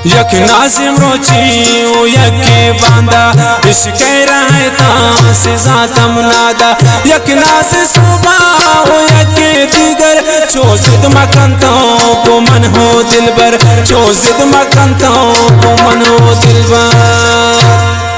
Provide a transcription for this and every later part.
यक नाजिम रोची ओ यके बांदा इश्क रहता से जातम नादा यक नाज सुबा ओ यके दिगर चो जिद मकंतो को मन हो दिलबर चो जिद मकंतो को मन हो दिलबर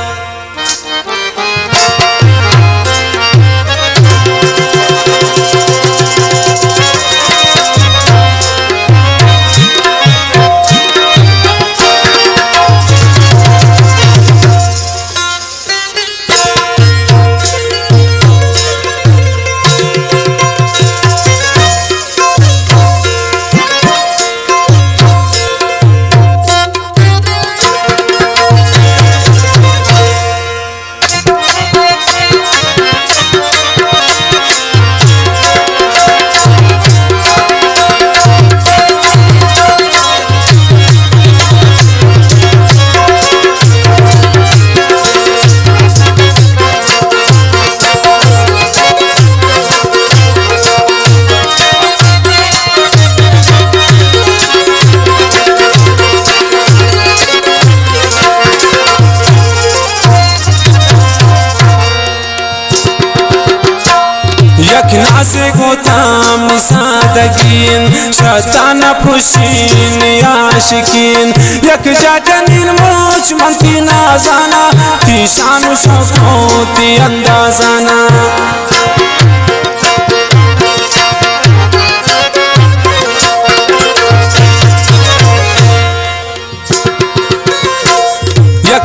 से गोताम सादगीन शताना पुशीन याशिकीन यक जाटनीन मोच मंती नाजाना ती शानु शौको ती अंदाजाना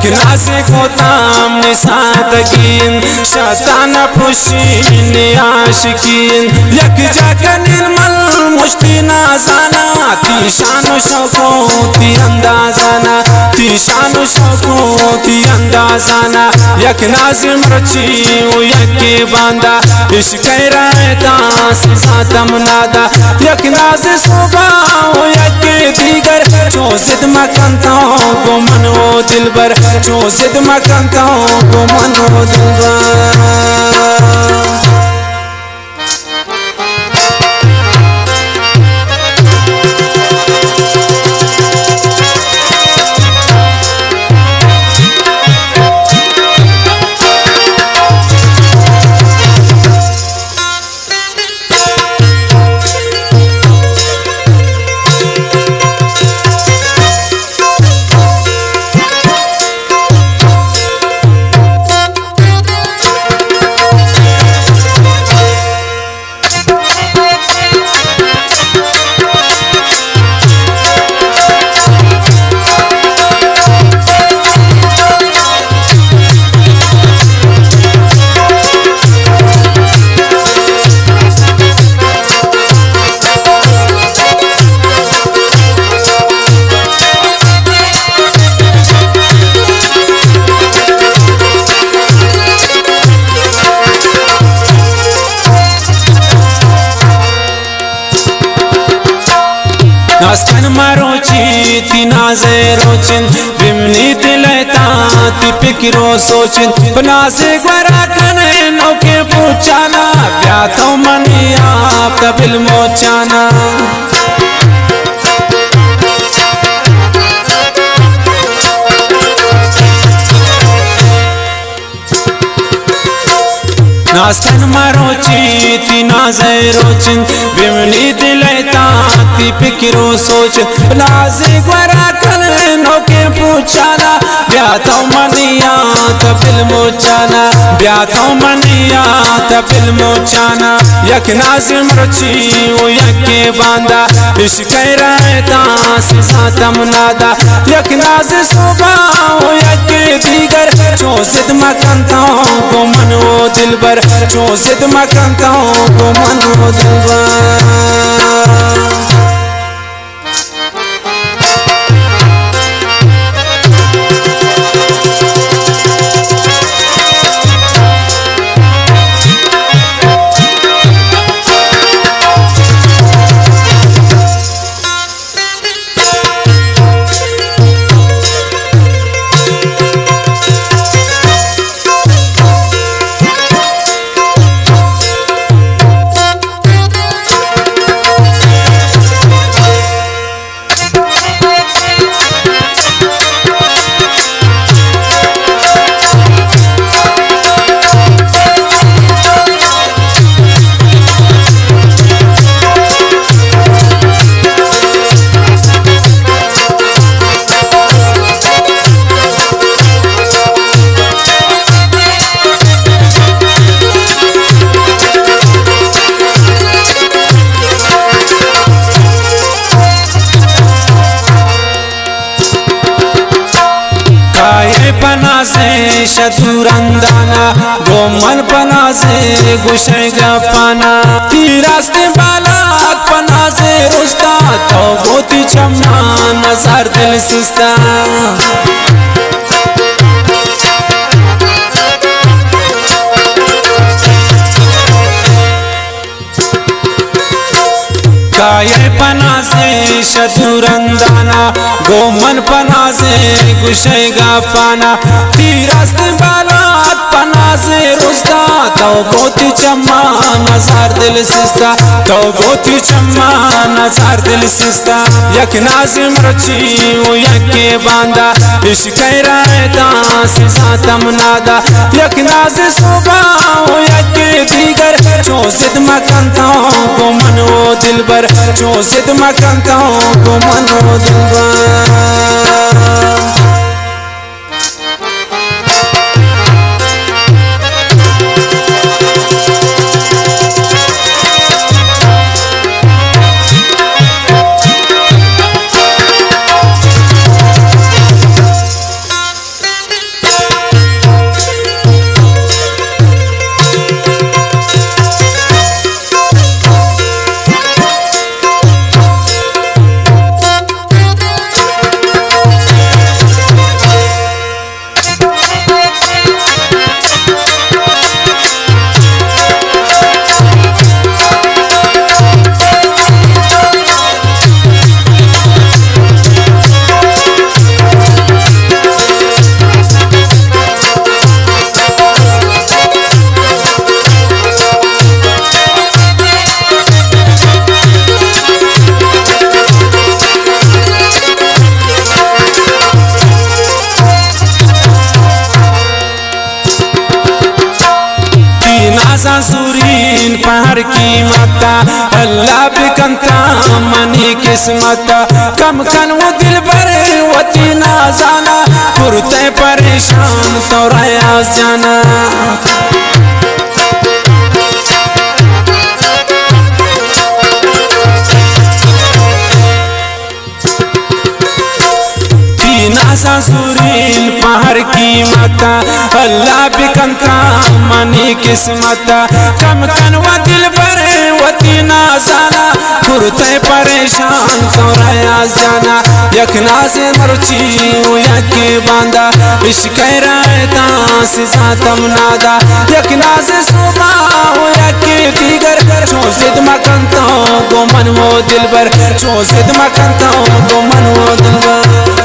नासे खोताम सादगीन शताना पुशीन आशिकीन यक जाका निर्मल मुश्ती नाजाना ती शानु शौको ती अंदाजाना ती शानु शौको ती अंदाजाना यक नाजिम रची ओ यके बांदा इश्क रहता से सातम नादा यक नाज सुबा ओ यके दिगर चो जिद मकंतो को मन हो दिलबर चो जिद मकंतो को मन हो दिलबर नास्कन मारोची ती नाजे रोचिन बिमनी दिलता ती पिकरो सोचिन बनासे ग्वरा कने नौके पूछाना प्याथो मनी आप तबिल मोचाना नास्कन मारोची ती नाजे रोचिन बिमनी दिलता ती पिकरो सोच नाजे ग्वरा कने नौके पूछाना ब्याथो मनिया तबिल मोचाना ब्याथो मनिया तबिल मोचाना यक नाजिम रची ओ यके बांदा इश्क रहता से सातम नादा यक नाज सुबा ओ यके दिगर चो जिद मकंतो को मन हो दिलबर चो जिद मकंतो को मन हो दिलबर काये पना से शतुरंदाना गोमन पना से गुशेगा पाना तीरास्ते बालात पना से रुस्ता तो गोती चम्मा नजर दिल सिस्ता काये पना से शतुरंदाना गोमन पना से गुशेगा पाना तीरस्त बालात पना से रुस्ता तो गोती चम्मा नजार दिल सिस्ता तो गोती चम्मा नजार दिल सिस्ता यक नाजिम रची यके बांदा इश्क रायता से सातम नादा यक नाज सुबा यके दीगर चौसिद मकंता को मनो दिलबर चौसिद मकंता को मनो दिलबर सूरीन पहाड़ की माता अल्लाह बिकंता मनी किस्मता कम कन वो दिल पर वती ना जाना पुरते परेशान तो रयास जाना सूरीन पहाड़ की माता अल्लाह बिकंता मनी किस्मता कम कनवा दिल पर वती ना जाना पुरते परेशान तो रयास जाना यखना से मरुची यके बांदा इश्क रायता से सातम नादा यखना से सुबा यके दीगर चौसिद मकंता गो मन वो दिलबर चौसिद मकंता गो मन वो दिलबर